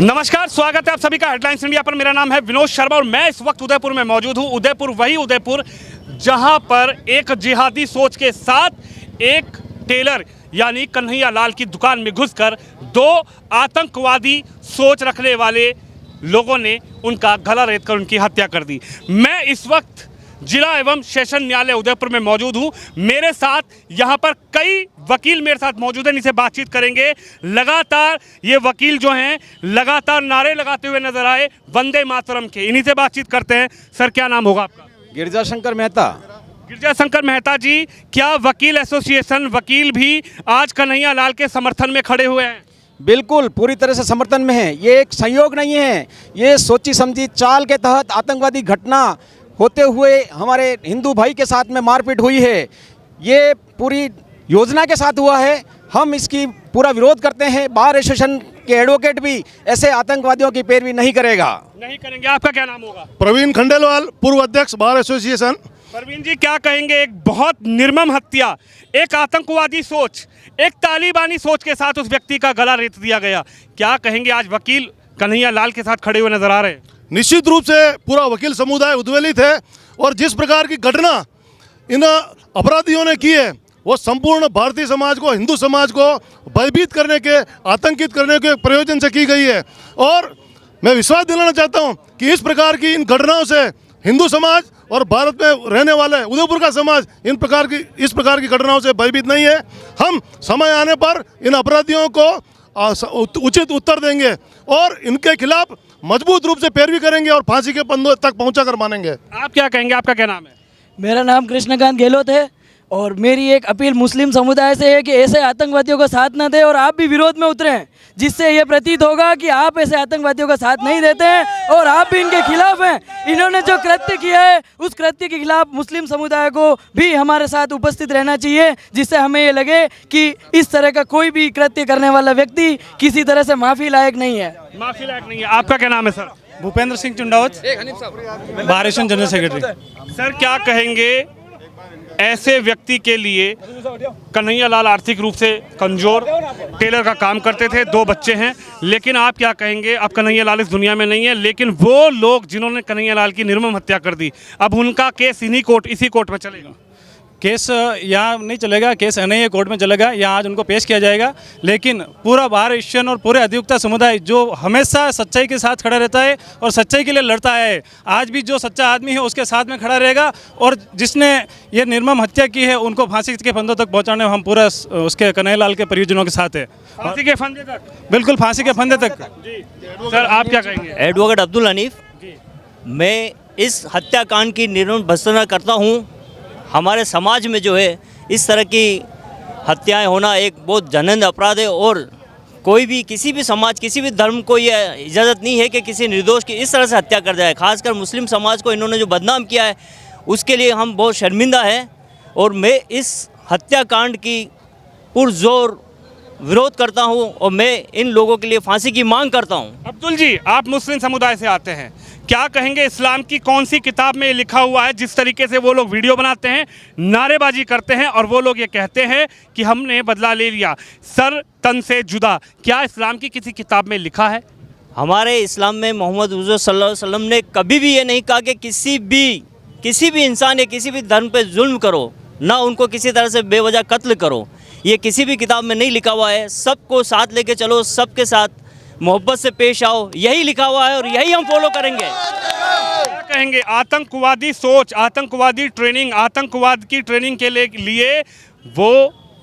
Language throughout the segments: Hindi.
नमस्कार, स्वागत है आप सभी का हेडलाइंस इंडिया पर। मेरा नाम है विनोद शर्मा और मैं इस वक्त उदयपुर में मौजूद हूं। उदयपुर, वही उदयपुर जहां पर एक जिहादी सोच के साथ एक टेलर यानी कन्हैया लाल की दुकान में घुसकर दो आतंकवादी सोच रखने वाले लोगों ने उनका गला रेतकर उनकी हत्या कर दी। मैं इस वक्त जिला एवं सेशन न्यायालय उदयपुर में मौजूद हूं। मेरे साथ यहां पर कई वकील मेरे साथ मौजूद हैं, इनसे बातचीत करेंगे। लगातार ये वकील जो हैं लगातार नारे लगाते हुए नजर आए वंदे मातरम के। इन्हीं से बातचीत करते हैं। सर, क्या नाम होगा आपका? गिरजाशंकर मेहता। गिरजाशंकर मेहता जी, क्या वकील एसोसिएशन वकील भी आज कन्हैया लाल के समर्थन में खड़े हुए हैं? बिल्कुल पूरी तरह से समर्थन में है। ये एक संयोग नहीं है, ये सोची समझी चाल के तहत आतंकवादी घटना होते हुए हमारे हिंदू भाई के साथ में मारपीट हुई है। ये पूरी योजना के साथ हुआ है। हम इसकी पूरा विरोध करते हैं। बार एसोसिएशन के एडवोकेट भी ऐसे आतंकवादियों की पैरवी नहीं करेंगे। आपका क्या नाम होगा? प्रवीण खंडेलवाल, पूर्व अध्यक्ष बार एसोसिएशन। प्रवीण जी, क्या कहेंगे? एक बहुत निर्मम हत्या, एक आतंकवादी सोच, एक तालिबानी सोच के साथ उस व्यक्ति का गला रेत दिया गया। क्या कहेंगे? आज वकील कन्हैया लाल के साथ खड़े हुए नजर आ रहे हैं। निश्चित रूप से पूरा वकील समुदाय उद्वेलित है और जिस प्रकार की घटना इन अपराधियों ने की है वो संपूर्ण भारतीय समाज को, हिंदू समाज को भयभीत करने के, आतंकित करने के प्रयोजन से की गई है। और मैं विश्वास दिलाना चाहता हूं कि इस प्रकार की इन घटनाओं से हिंदू समाज और भारत में रहने वाले उदयपुर का समाज इस प्रकार की घटनाओं से भयभीत नहीं है। हम समय आने पर इन अपराधियों को उचित उत्तर देंगे और इनके खिलाफ मजबूत रूप से पैरवी करेंगे और फांसी के फंदों तक पहुंचाकर मानेंगे। आप क्या कहेंगे? आपका क्या नाम है? मेरा नाम कृष्णकांत गहलोत है और मेरी एक अपील मुस्लिम समुदाय से है कि ऐसे आतंकवादियों का साथ न दें और आप भी विरोध में उतरें, जिससे ये प्रतीत होगा कि आप ऐसे आतंकवादियों का साथ नहीं देते हैं और आप भी इनके खिलाफ हैं। इन्होंने जो कृत्य किया है उस कृत्य के खिलाफ मुस्लिम समुदाय को भी हमारे साथ उपस्थित रहना चाहिए, जिससे हमें ये लगे कि इस तरह का कोई भी कृत्य करने वाला व्यक्ति किसी तरह से माफ़ी लायक नहीं है। माफी लायक नहीं है। आपका क्या नाम है sir? Bhupendra Singh Chundawat, bar association general secretary. Sir, क्या कहेंगे ऐसे व्यक्ति के लिए? कन्हैया लाल आर्थिक रूप से कमजोर, टेलर का काम करते थे, 2 बच्चे हैं, लेकिन आप क्या कहेंगे? अब कन्हैया लाल इस दुनिया में नहीं है, लेकिन वो लोग जिन्होंने कन्हैया लाल की निर्मम हत्या कर दी, अब उनका केस इसी कोर्ट में चलेगा? केस यहाँ नहीं चलेगा, केस एनआईए कोर्ट में चलेगा। यहाँ आज उनको पेश किया जाएगा। लेकिन पूरा बार एसोसिएशन और पूरे अधिवक्ता समुदाय जो हमेशा सच्चाई के साथ खड़ा रहता है और सच्चाई के लिए लड़ता है, आज भी जो सच्चा आदमी है उसके साथ में खड़ा रहेगा और जिसने ये निर्मम हत्या की है उनको फांसी के फंदों तक पहुँचाने में हम पूरा उसके कन्हैया लाल के परिजनों के साथ है। फांसी के फंदे तक? बिल्कुल, फांसी के फंदे तक। सर, आप क्या कहेंगे? एडवोकेट अब्दुल हनीफ। मैं इस हत्याकांड की निर्मम भर्त्सना करता हूँ। हमारे समाज में जो है इस तरह की हत्याएं होना एक बहुत जघन्य अपराध है और कोई भी, किसी भी समाज, किसी भी धर्म को ये इजाज़त नहीं है कि किसी निर्दोष की इस तरह से हत्या कर जाए। खासकर मुस्लिम समाज को इन्होंने जो बदनाम किया है उसके लिए हम बहुत शर्मिंदा हैं और मैं इस हत्याकांड की पुरजोर विरोध करता हूं और मैं इन लोगों के लिए फांसी की मांग करता हूं। अब्दुल जी, आप मुस्लिम समुदाय से आते हैं, क्या कहेंगे? इस्लाम की कौन सी किताब में लिखा हुआ है जिस तरीके से वो लोग वीडियो बनाते हैं, नारेबाजी करते हैं और वो लोग ये कहते हैं कि हमने बदला ले लिया, सर तन से जुदा? क्या इस्लाम की किसी किताब में लिखा है? हमारे इस्लाम में मोहम्मद हुज़ूर सल्लल्लाहु अलैहि वसल्लम ने कभी भी ये नहीं कहा कि किसी भी इंसान या किसी भी धर्म पे जुल्म करो, ना उनको किसी तरह से बेवजह कत्ल करो। ये किसी भी किताब में नहीं लिखा हुआ है। सबको साथ लेके चलो, सबके साथ मोहब्बत से पेश आओ, यही लिखा हुआ है और यही हम फॉलो करेंगे। क्या कहेंगे? आतंकवादी सोच, आतंकवादी ट्रेनिंग, आतंकवाद की ट्रेनिंग के लिए वो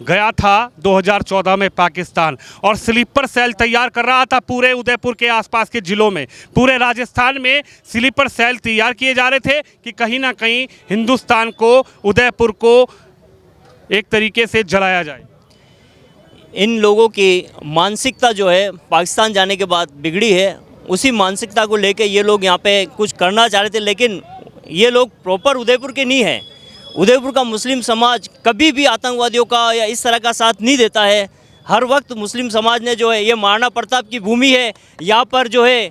गया था 2014 में पाकिस्तान और स्लीपर सेल तैयार कर रहा था पूरे उदयपुर के आसपास के ज़िलों में, पूरे राजस्थान में स्लीपर सेल तैयार किए जा रहे थे कि कहीं ना कहीं हिंदुस्तान को, उदयपुर को एक तरीके से जलाया जाए। इन लोगों की मानसिकता जो है पाकिस्तान जाने के बाद बिगड़ी है। उसी मानसिकता को लेके ये लोग यहाँ पे कुछ करना चाह रहे थे, लेकिन ये लोग प्रॉपर उदयपुर के नहीं है। उदयपुर का मुस्लिम समाज कभी भी आतंकवादियों का या इस तरह का साथ नहीं देता है। हर वक्त मुस्लिम समाज ने जो है, ये महाराणा प्रताप की भूमि है, यहाँ पर जो है,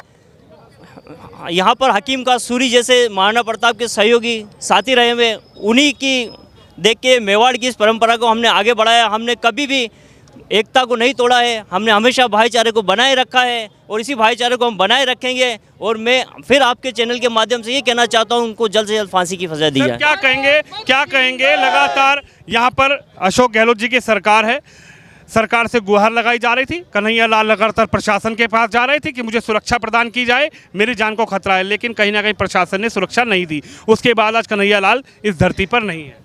यहाँ पर हकीम का सूरी जैसे महाराणा प्रताप के सहयोगी साथी रहे हुए, उन्हीं की देख के मेवाड़ की इस परंपरा को हमने आगे बढ़ाया। हमने कभी भी एकता को नहीं तोड़ा है, हमने हमेशा भाईचारे को बनाए रखा है और इसी भाईचारे को हम बनाए रखेंगे। और मैं फिर आपके चैनल के माध्यम से ये कहना चाहता हूँ, उनको जल्द से जल्द फांसी की सजा दी सर, जाए। क्या कहेंगे लगातार यहाँ पर अशोक गहलोत जी की सरकार है, सरकार से गुहार लगाई जा रही थी, कन्हैया लाल लगातार प्रशासन के पास जा रहे थे कि मुझे सुरक्षा प्रदान की जाए, मेरी जान को खतरा है, लेकिन कहीं ना कहीं प्रशासन ने सुरक्षा नहीं दी। उसके बाद आज कन्हैया लाल इस धरती पर नहीं है।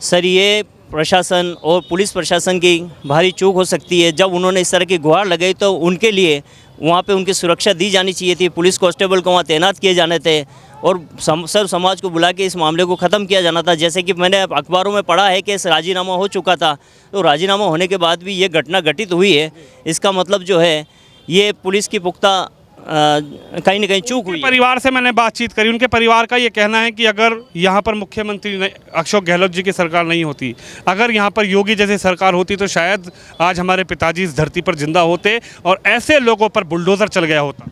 सर, ये प्रशासन और पुलिस प्रशासन की भारी चूक हो सकती है। जब उन्होंने इस तरह की गुहार लगाई तो उनके लिए वहाँ पे उनकी सुरक्षा दी जानी चाहिए थी, पुलिस कांस्टेबल को वहाँ तैनात किए जाने थे और सर्व समाज को बुला के इस मामले को ख़त्म किया जाना था। जैसे कि मैंने अखबारों में पढ़ा है कि राजीनामा हो चुका था, तो राजीनामा होने के बाद भी ये घटना घटित हुई है। इसका मतलब जो है ये पुलिस की पुख्ता कहीं ना कहीं चूक हुई है। परिवार से मैंने बातचीत करी, उनके परिवार का ये कहना है कि अगर यहाँ पर मुख्यमंत्री अशोक गहलोत जी की सरकार नहीं होती, अगर यहाँ पर योगी जैसी सरकार होती तो शायद आज हमारे पिताजी इस धरती पर जिंदा होते और ऐसे लोगों पर बुलडोजर चल गया होता।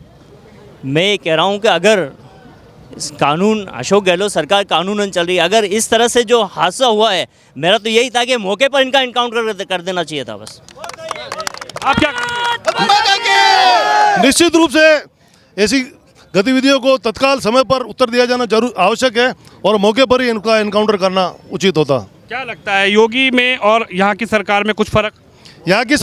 मैं ये कह रहा हूँ कि अगर इस कानून अशोक गहलोत सरकार कानूनन चल रही है, अगर इस तरह से जो हादसा हुआ है, मेरा तो यही था कि मौके पर इनका इनकाउंटर कर देना चाहिए था बस। आप क्या निश्चित रूप से ऐसी गतिविधियों को तत्काल समय पर उत्तर दिया जाना जरूर आवश्यक है और मौके पर ही इनका एनकाउंटर करना उचित होता। क्या लगता है योगी में और यहाँ की सरकार में कुछ फर्क? यहाँ की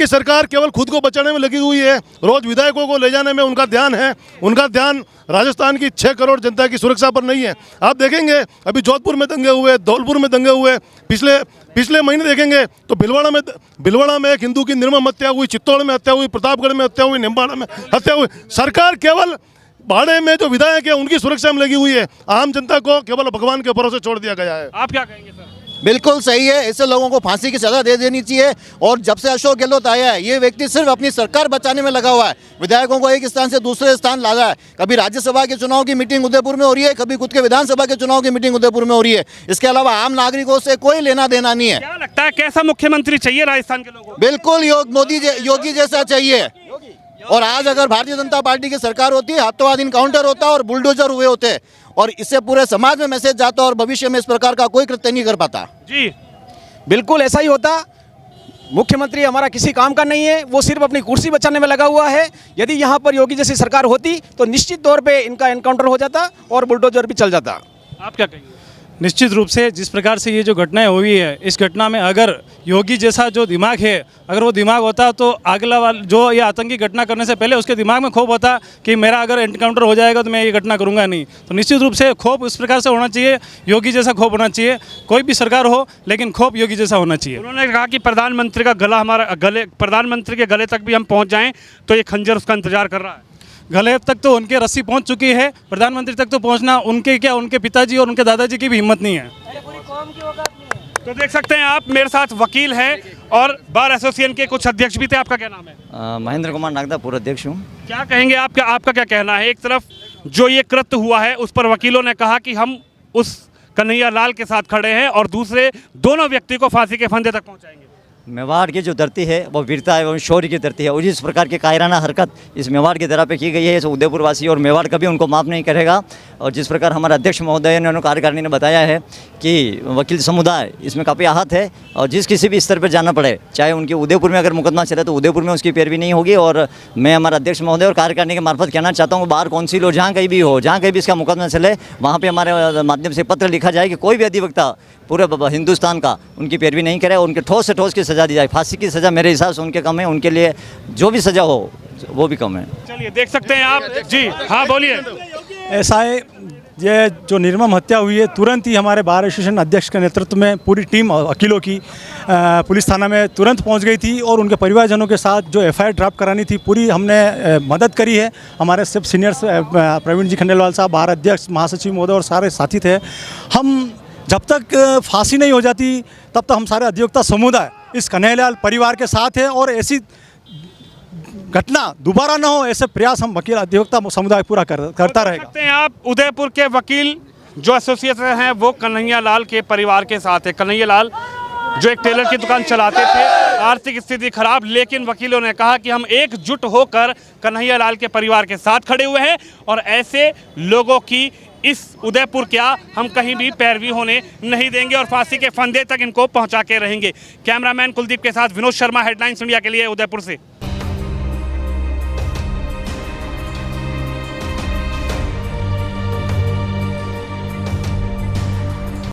सरकार केवल खुद को बचाने में लगी हुई है। रोज विधायकों को ले जाने में उनका ध्यान है, उनका ध्यान राजस्थान की 6 करोड़ जनता की सुरक्षा पर नहीं है। आप देखेंगे अभी जोधपुर में दंगे हुए, धौलपुर में दंगे हुए, पिछले महीने देखेंगे तो भिलवाड़ा में एक हिंदू की निर्मम हत्या हुई, चित्तौड़ में हत्या हुई, प्रतापगढ़ में हत्या हुई, निम्बाड़ा में हत्या हुई। सरकार केवल भाड़े में जो विधायक है उनकी सुरक्षा में लगी हुई है, आम जनता को केवल भगवान के भरोसे छोड़ दिया गया है। आप क्या कहेंगे सर? बिल्कुल सही है, ऐसे लोगों को फांसी की सजा दे देनी चाहिए। और जब से अशोक गहलोत आया है ये व्यक्ति सिर्फ अपनी सरकार बचाने में लगा हुआ है, विधायकों को एक स्थान से दूसरे स्थान ला रहा है। कभी राज्यसभा के चुनाव की मीटिंग उदयपुर में हो रही है, कभी खुद के विधानसभा के चुनाव की मीटिंग उदयपुर में हो रही है। इसके अलावा आम नागरिकों से कोई लेना देना नहीं है। क्या लगता है कैसा मुख्यमंत्री चाहिए राजस्थान के लोगों को? बिल्कुल योगी जैसा चाहिए। और आज अगर भारतीय जनता पार्टी की सरकार होती, हाथों हाथ इनकाउंटर होता और बुलडोजर हुए होते और इससे पूरे समाज में मैसेज जाता और भविष्य में इस प्रकार का कोई कृत्य नहीं कर पाता। जी बिल्कुल ऐसा ही होता। मुख्यमंत्री हमारा किसी काम का नहीं है, वो सिर्फ अपनी कुर्सी बचाने में लगा हुआ है। यदि यहाँ पर योगी जैसी सरकार होती तो निश्चित तौर पे इनका एनकाउंटर हो जाता और बुलडोजर भी चल जाता। आप क्या कहेंगे? निश्चित रूप से जिस प्रकार से ये जो घटनाएं हुई है, इस घटना में अगर योगी जैसा जो दिमाग है, अगर वो दिमाग होता तो अगला वाला जो ये आतंकी घटना करने से पहले उसके दिमाग में खौफ होता कि मेरा अगर एनकाउंटर हो जाएगा तो मैं ये घटना करूंगा नहीं। तो निश्चित रूप से खौफ इस प्रकार से होना चाहिए, योगी जैसा खौफ होना चाहिए। कोई भी सरकार हो लेकिन खौफ योगी जैसा होना चाहिए। उन्होंने कहा कि प्रधानमंत्री का गला प्रधानमंत्री के गले तक भी हम पहुंच जाएं तो ये खंजर उसका इंतजार कर रहा है। गले तक तो उनके रस्सी पहुंच चुकी है, प्रधानमंत्री तक तो पहुंचना उनके पिताजी और उनके दादाजी की भी हिम्मत नहीं है। तो देख सकते हैं आप, मेरे साथ वकील हैं और बार एसोसिएशन के कुछ अध्यक्ष भी थे। आपका क्या नाम है? महेंद्र कुमार नागदा, पूर्व अध्यक्ष हूँ। क्या कहेंगे आपका क्या कहना है? एक तरफ जो ये कृत्य हुआ है उस पर वकीलों ने कहा कि हम उस कन्हैया लाल के साथ खड़े हैं और दूसरे दोनों व्यक्ति को फांसी के फंदे तक पहुंचाएंगे। मेवाड़ की जो धरती है वो वीरता एवं शौर्य की धरती है और इस प्रकार की कायराना हरकत इस मेवाड़ की धरा पे की गई है, इस उदयपुर वासी और मेवाड़ कभी उनको माफ़ नहीं करेगा। और जिस प्रकार हमारे अध्यक्ष महोदय ने कार्यकारिणी ने बताया है कि वकील समुदाय इसमें काफ़ी आहत है और जिस किसी भी स्तर पर जाना पड़े, चाहे उनके उदयपुर में अगर मुकदमा चले तो उदयपुर में उसकी पैरवी नहीं होगी। और मैं हमारा अध्यक्ष महोदय और कार्यकारिणी के मार्फत कहना चाहता हूँ, बार काउंसिल हो जहाँ कहीं भी हो, जहाँ कहीं भी इसका मुकदमा चले, वहाँ पर हमारे माध्यम से पत्र लिखा जाए कि कोई भी अधिवक्ता पूरे हिंदुस्तान का उनकी पैरवी नहीं करे और उनके ठोस से ठोस की सज़ा दी जाए। फांसी की सज़ा मेरे हिसाब से उनके कम है, उनके लिए जो भी सज़ा हो वो भी कम है। चलिए देख सकते हैं आप। जी हाँ बोलिए। ऐसा है, ये जो निर्मम हत्या हुई है, तुरंत ही हमारे बार एसोसिएशन अध्यक्ष के नेतृत्व में पूरी टीम वकीलों की पुलिस थाना में तुरंत पहुंच गई थी और उनके परिवारजनों के साथ जो एफआईआर ड्राफ्ट करानी थी पूरी हमने मदद करी है। हमारे सब सीनियर्स प्रवीण जी खंडेलवाल साहब, बार अध्यक्ष, महासचिव महोदय और सारे साथी थे। हम जब तक फांसी नहीं हो जाती तब तक हम सारे अधिवक्ता समुदाय इस कन्हैयालाल परिवार के साथ है और ऐसी घटना दोबारा ना हो, ऐसे प्रयास हम वकील अधिवक्ता समुदाय पूरा करता रहेगा। सकते हैं आप, उदयपुर के वकील जो एसोसिएशन हैं वो कन्हैया लाल के परिवार के साथ है। कन्हैया लाल जो एक टेलर की दुकान चलाते थे, आर्थिक स्थिति खराब, लेकिन वकीलों ने कहा कि हम एकजुट होकर कन्हैया लाल के परिवार के साथ खड़े हुए हैं और ऐसे लोगों की इस उदयपुर क्या हम कहीं भी पैरवी होने नहीं देंगे और फांसी के फंदे तक इनको पहुंचा के रहेंगे। कैमरामैन कुलदीप के साथ विनोद शर्मा, हेडलाइंस इंडिया के लिए उदयपुर से।